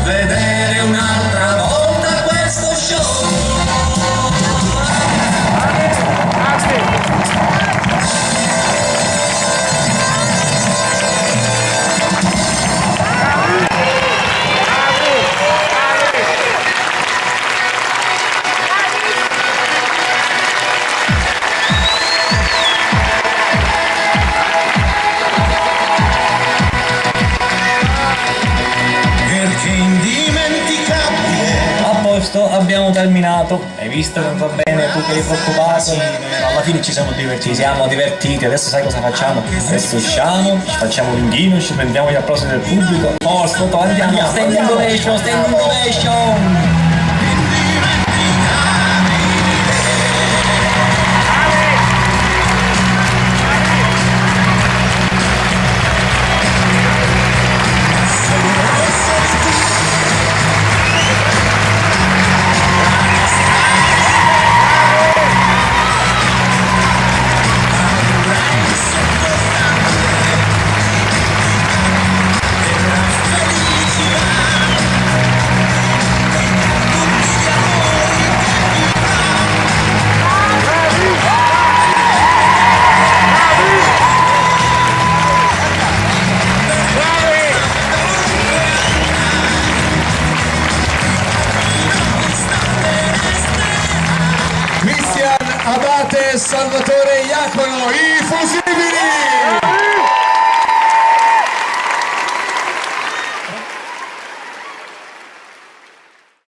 vedere un'altra volta questo show. Abbiamo terminato, hai visto come va bene, tu che eri preoccupato? Alla fine ci siamo divertiti, adesso sai cosa facciamo? Adesso usciamo, ci facciamo un inghino, ci prendiamo gli applausi del pubblico, forza, andiamo, standing ovation, standing ovation! Abate Salvatore Iacono,